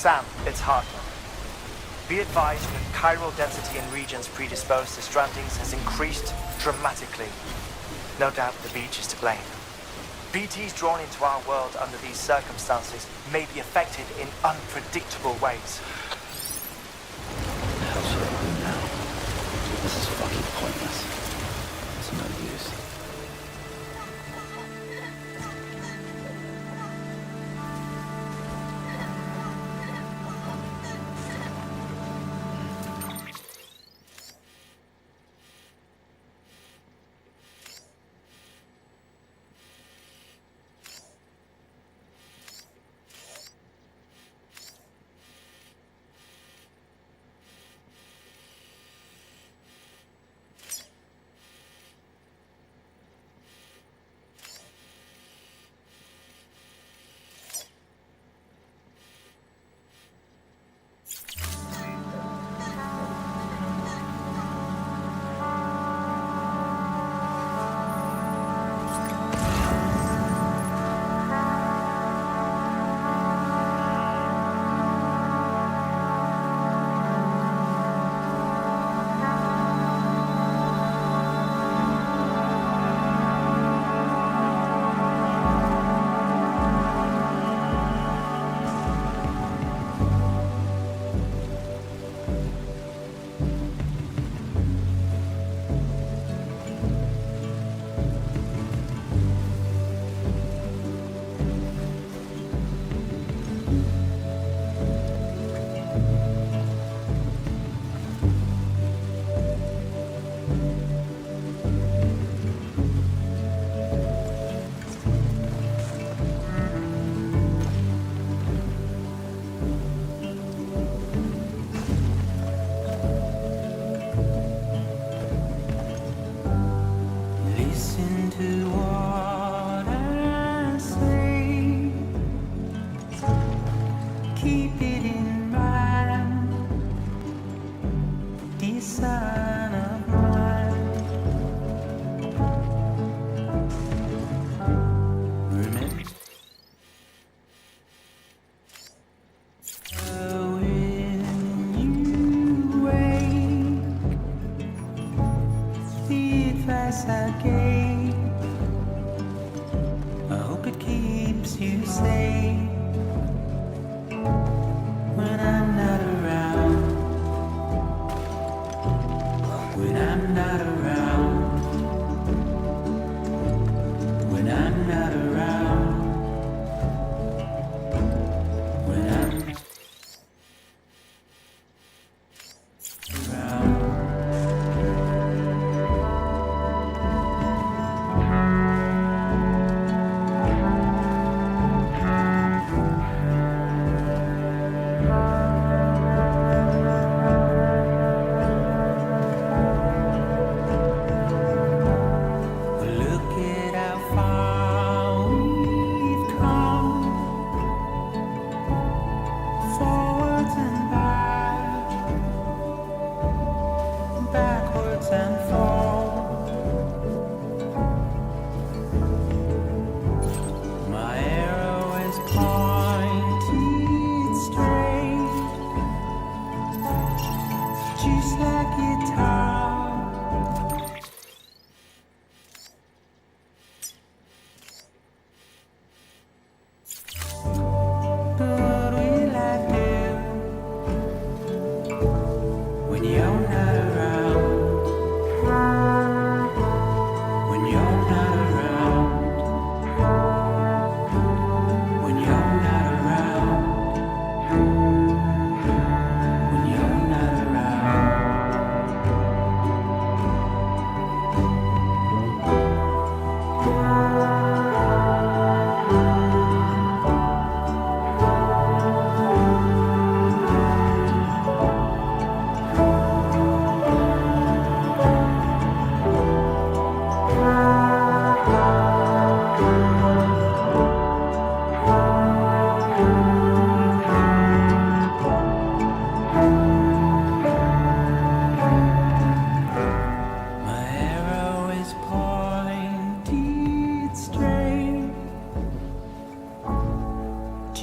Sam, it's Hartman. Be advised that chiral density in regions predisposed to strandings has increased dramatically. No doubt the beach is to blame. BTs drawn into our world under these circumstances may be affected in unpredictable ways. What the hell should I do now? This is fucking pointless. It's no use.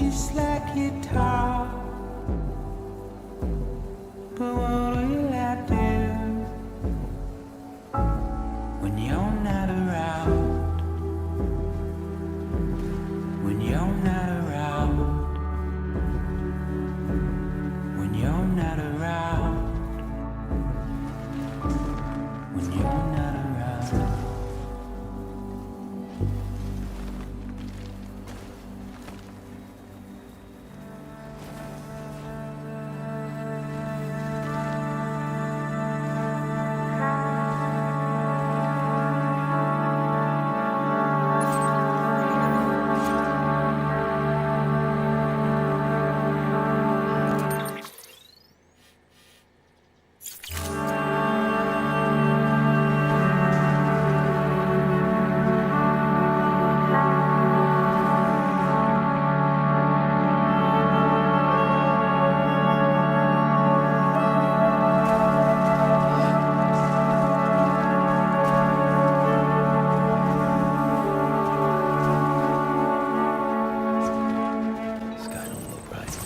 just like guitar. This guy don't look right.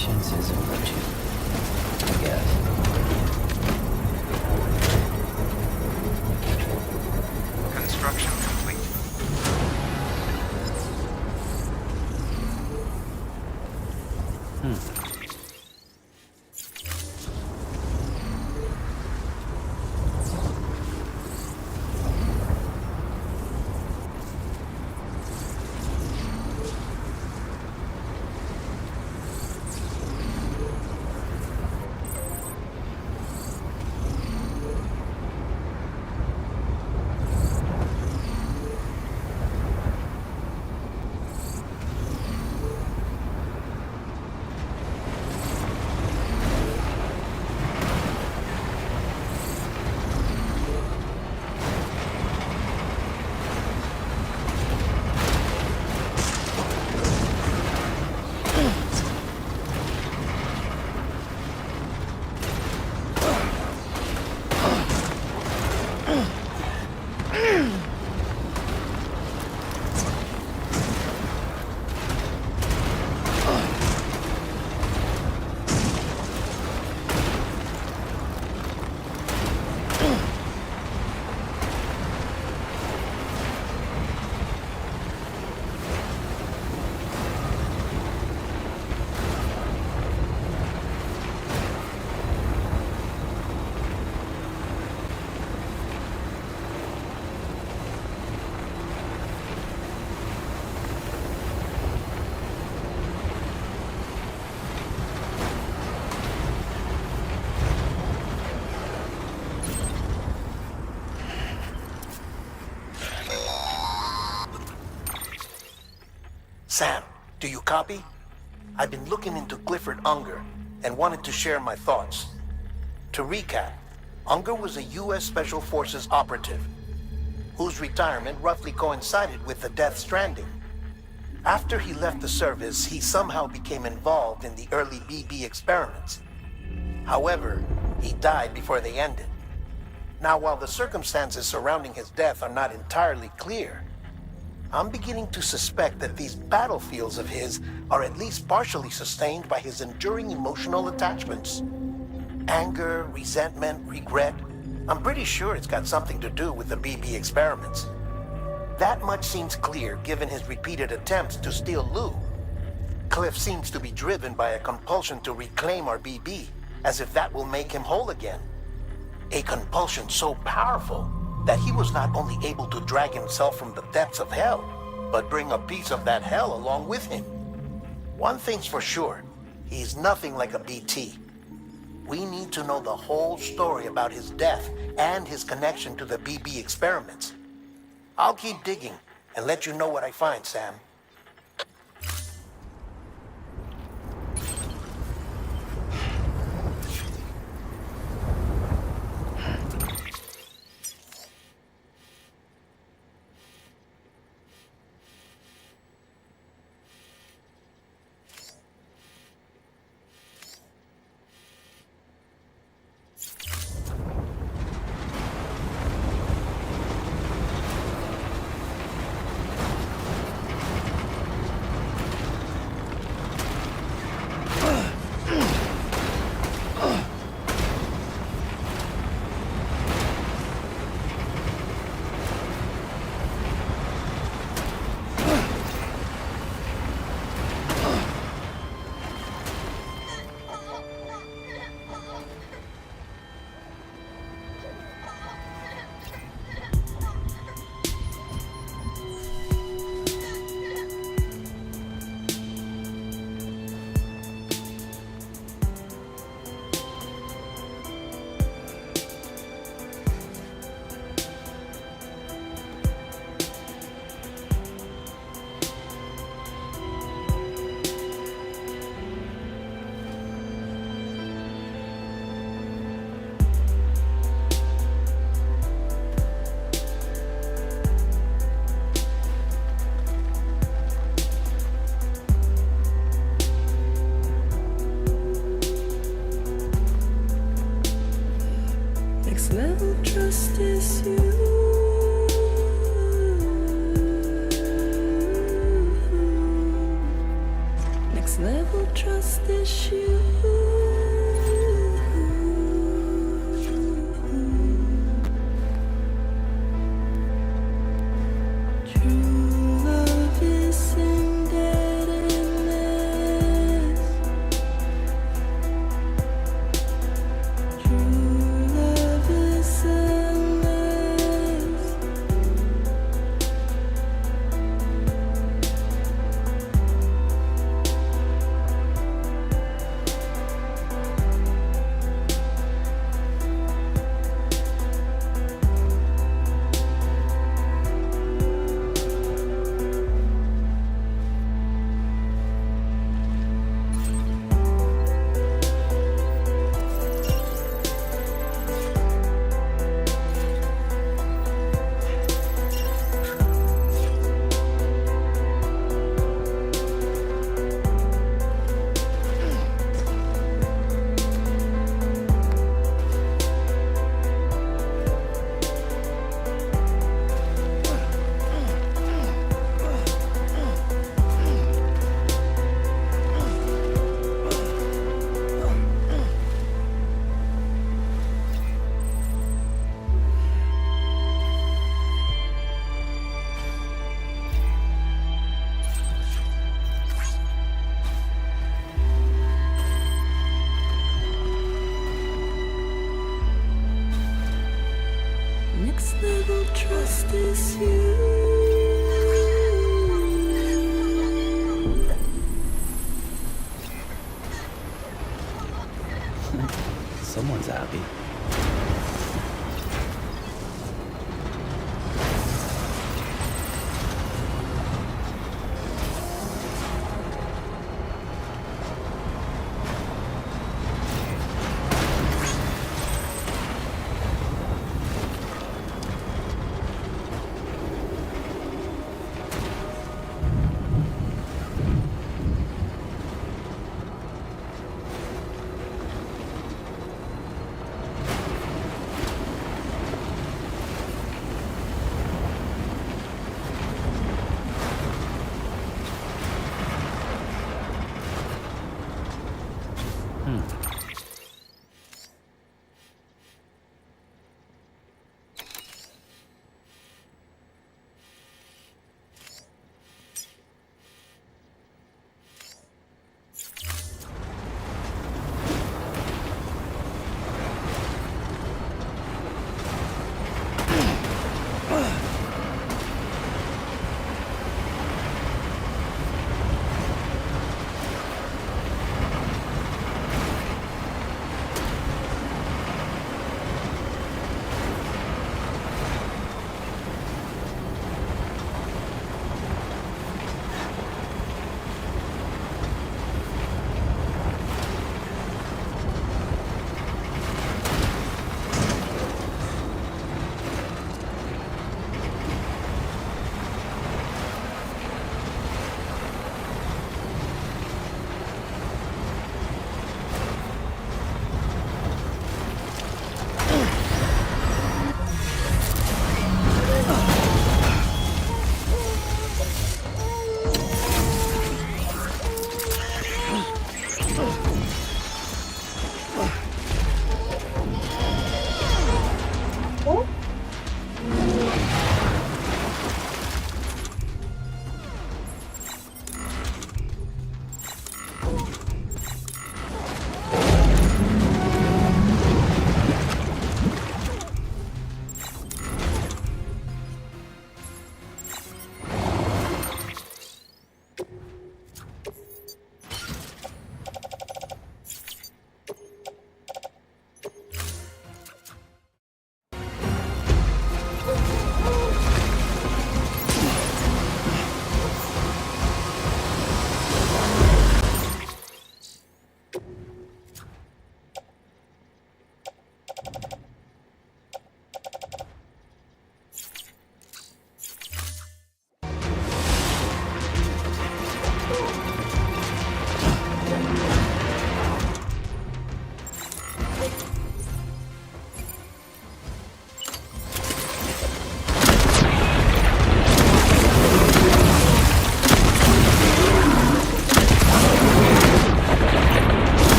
Patience is a virtue, I guess. Construction complete. Sam, do you copy? I've been looking into Clifford Unger and wanted to share my thoughts. To recap, Unger was a U.S. Special Forces operative whose retirement roughly coincided with the Death Stranding. After he left the service, he somehow became involved in the early BB experiments. However, he died before they ended. Now, while the circumstances surrounding his death are not entirely clear, I'm beginning to suspect that these battlefields of his are at least partially sustained by his enduring emotional attachments. Anger, resentment, regret. I'm pretty sure it's got something to do with the BB experiments. That much seems clear given his repeated attempts to steal Lou. Cliff seems to be driven by a compulsion to reclaim our BB, as if that will make him whole again. A compulsion so powerful that he was not only able to drag himself from the depths of hell, but bring a piece of that hell along with him. One thing's for sure, he's nothing like a BT. We need to know the whole story about his death and his connection to the BB experiments. I'll keep digging and let you know what I find, Sam. Next level trust is you. Next level trust is justice you. True love is indebtedness. True love is endless. Next level trust is you. Someone's happy.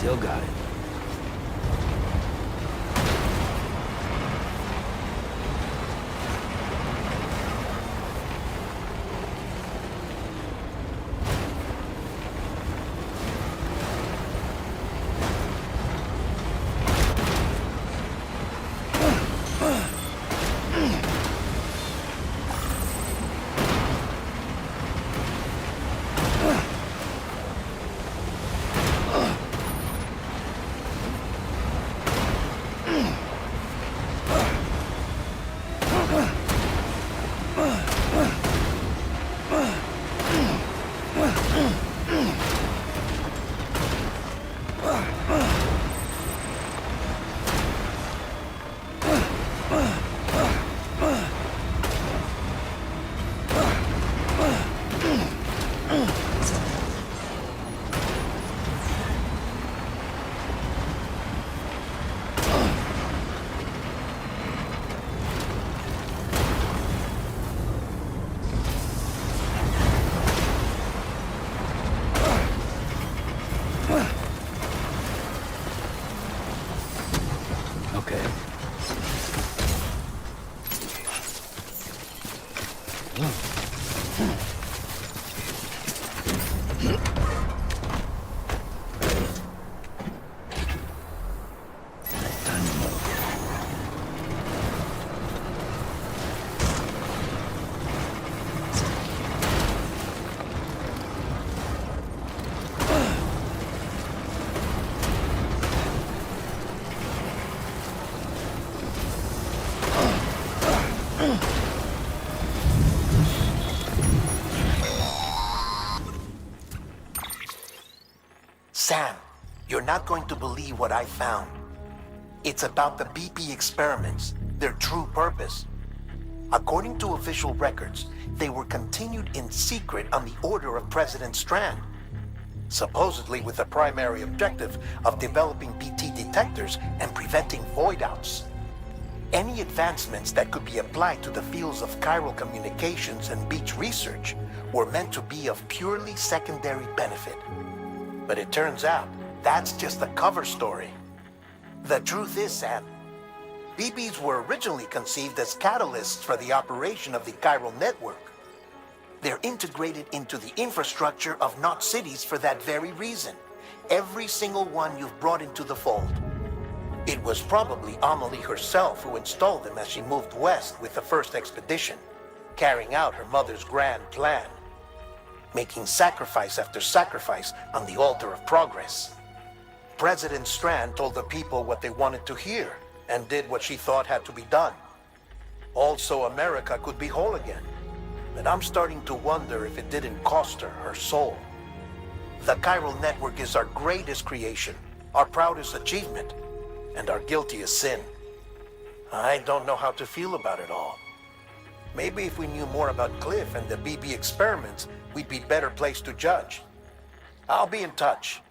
Still got it. Sam, you're not going to believe what I found. It's about the BP experiments, their true purpose. According to official records, they were continued in secret on the order of President Strand, supposedly with the primary objective of developing BT detectors and preventing void-outs. Any advancements that could be applied to the fields of chiral communications and beach research were meant to be of purely secondary benefit. But it turns out, that's just a cover story. The truth is, Sam, BBs were originally conceived as catalysts for the operation of the chiral network. They're integrated into the infrastructure of Knot cities for that very reason. Every single one you've brought into the fold. It was probably Amelie herself who installed them as she moved west with the first expedition, carrying out her mother's grand plan, making sacrifice after sacrifice on the altar of progress. President Strand told the people what they wanted to hear and did what she thought had to be done. Also, America could be whole again. But I'm starting to wonder if it didn't cost her her soul. The chiral network is our greatest creation, our proudest achievement, and our guiltiest sin. I don't know how to feel about it all. Maybe if we knew more about Cliff and the BB experiments, we'd be better placed to judge. I'll be in touch.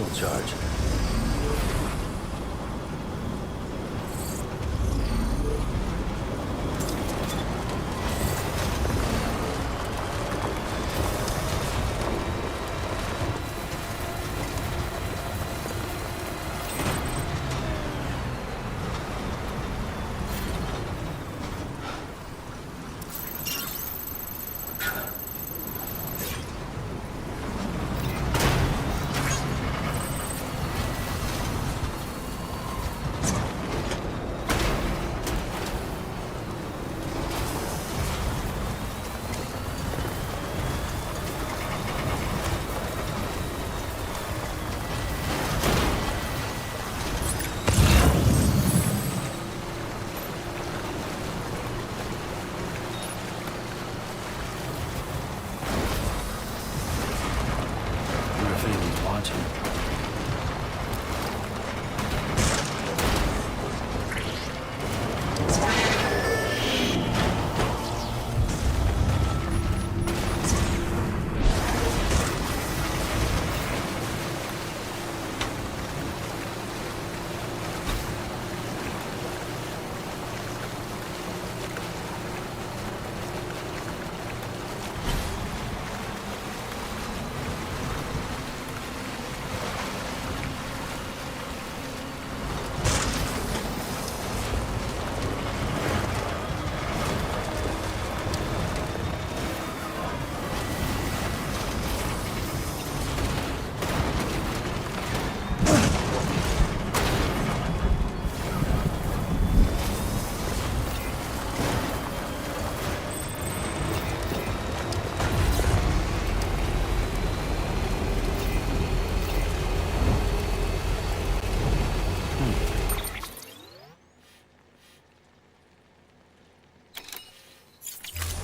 Full charge.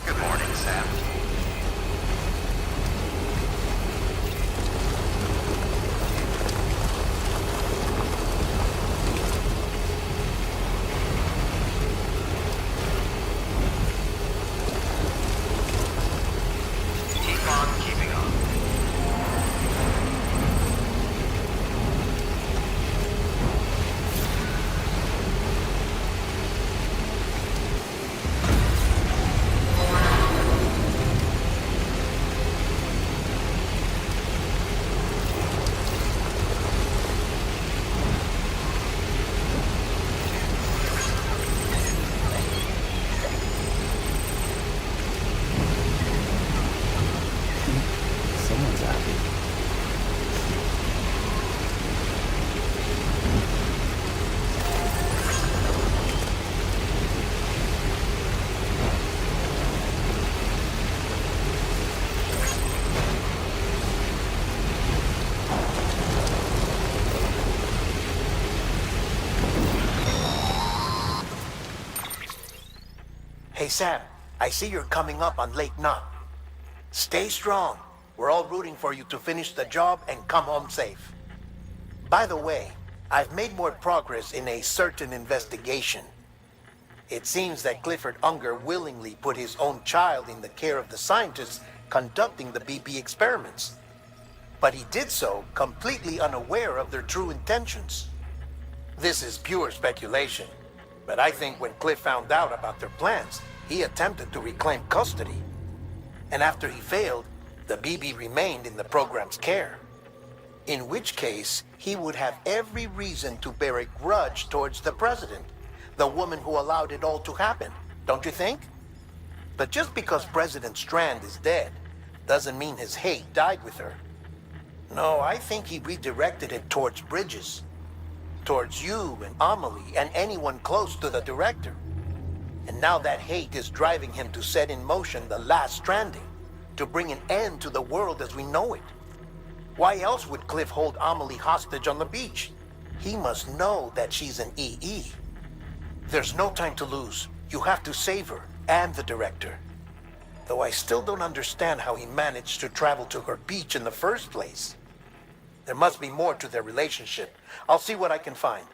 Good morning, Sam. Keep on keeping on. Someone's happy. Hey, Sam, I see you're coming up on Lake Knot. Stay strong. We're all rooting for you to finish the job and come home safe. By the way, I've made more progress in a certain investigation. It seems that Clifford Unger willingly put his own child in the care of the scientists conducting the BP experiments. But he did so completely unaware of their true intentions. This is pure speculation, but I think when Cliff found out about their plans, he attempted to reclaim custody. And after he failed, the BB remained in the program's care. In which case, he would have every reason to bear a grudge towards the president, the woman who allowed it all to happen, don't you think? But just because President Strand is dead, doesn't mean his hate died with her. No, I think he redirected it towards Bridges. Towards you and Amelie and anyone close to the director. And now that hate is driving him to set in motion the last Stranding, to bring an end to the world as we know it. Why else would Cliff hold Amelie hostage on the beach? He must know that she's an EE. There's no time to lose. You have to save her and the director. Though I still don't understand how he managed to travel to her beach in the first place. There must be more to their relationship. I'll see what I can find.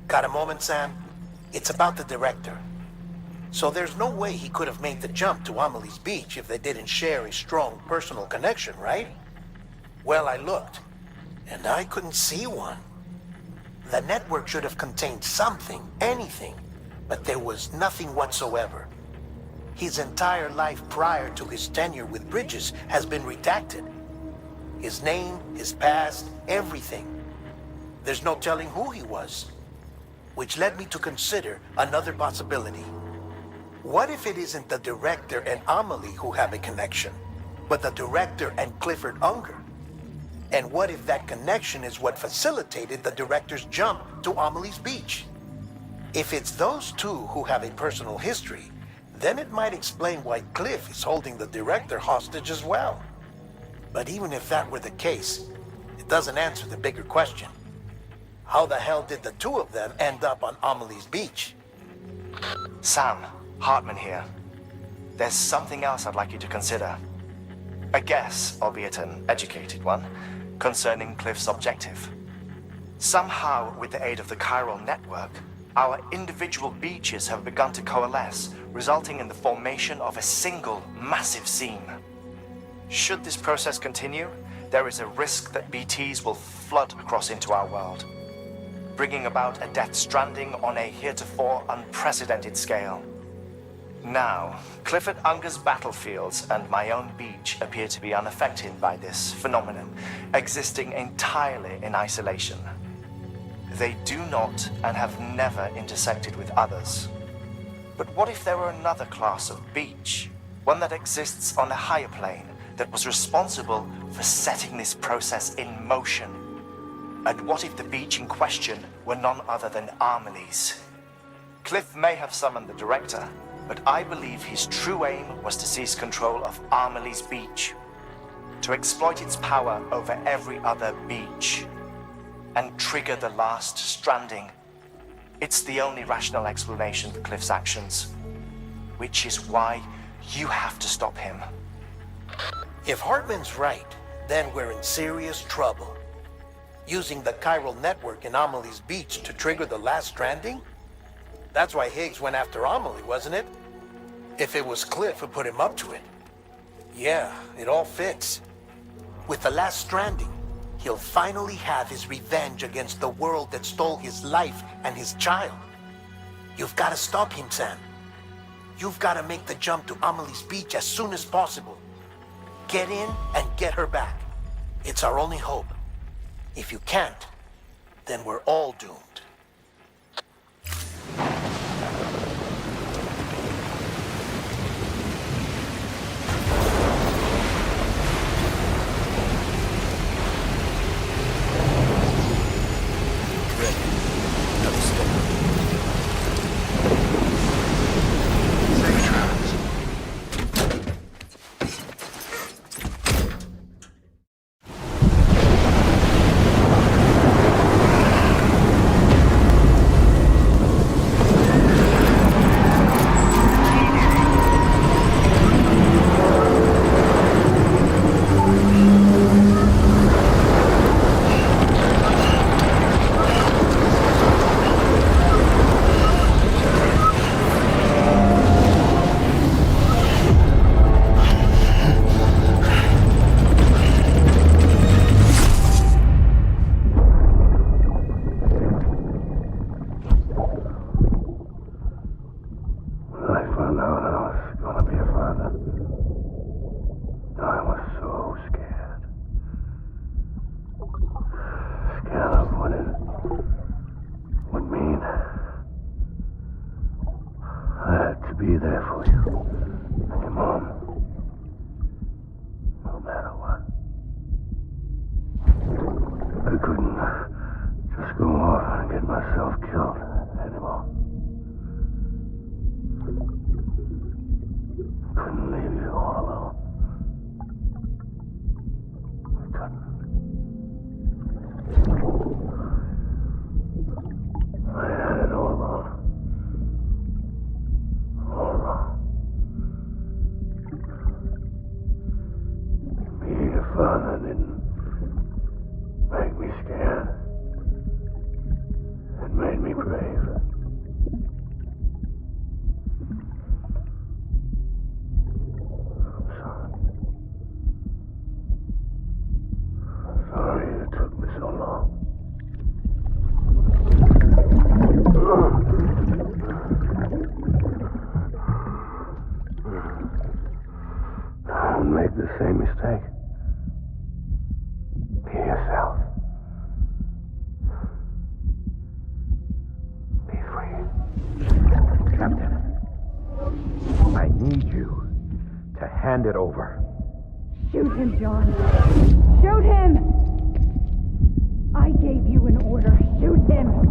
Got a moment, Sam? It's about the director. So there's no way he could have made the jump to Amelie's Beach if they didn't share a strong personal connection, right? Well, I looked, and I couldn't see one. The network should have contained something, anything, but there was nothing whatsoever. His entire life prior to his tenure with Bridges has been redacted. His name, his past, everything. There's no telling who he was. Which led me to consider another possibility. What if it isn't the director and Amelie who have a connection, but the director and Clifford Unger? And what if that connection is what facilitated the director's jump to Amelie's Beach? If it's those two who have a personal history, then it might explain why Cliff is holding the director hostage as well. But even if that were the case, it doesn't answer the bigger question. How the hell did the two of them end up on Amelie's Beach? Sam, Hartman here. There's something else I'd like you to consider. A guess, albeit an educated one, concerning Cliff's objective. Somehow, with the aid of the chiral network, our individual beaches have begun to coalesce, resulting in the formation of a single massive seam. Should this process continue, there is a risk that BTs will flood across into our world, bringing about a death stranding on a heretofore unprecedented scale. Now, Clifford Unger's battlefields and my own beach appear to be unaffected by this phenomenon, existing entirely in isolation. They do not and have never intersected with others. But what if there were another class of beach, one that exists on a higher plane, that was responsible for setting this process in motion? And what if the beach in question were none other than Amelie's? Cliff may have summoned the director, but I believe his true aim was to seize control of Amelie's Beach, to exploit its power over every other beach, and trigger the last stranding. It's the only rational explanation for Cliff's actions, which is why you have to stop him. If Hartman's right, then we're in serious trouble. Using the chiral network in Amelie's Beach to trigger the last stranding? That's why Higgs went after Amelie, wasn't it? If it was Cliff who put him up to it. Yeah, it all fits. With the last stranding, he'll finally have his revenge against the world that stole his life and his child. You've got to stop him, Sam. You've got to make the jump to Amelie's Beach as soon as possible. Get in and get her back. It's our only hope. If you can't, then we're all doomed. Safe travels. Be there for you. And your mom. No matter what. I couldn't just go off and get myself killed anymore. Couldn't leave you all alone. I couldn't. I had it all wrong. All wrong. Being a father didn't make me scared. It made me grave. I'm sorry it took me so long. Don't make the same mistake. Be yourself. Be free. Captain, I need you to hand it over. Shoot him, John. Shoot him! I gave you an order. Shoot him!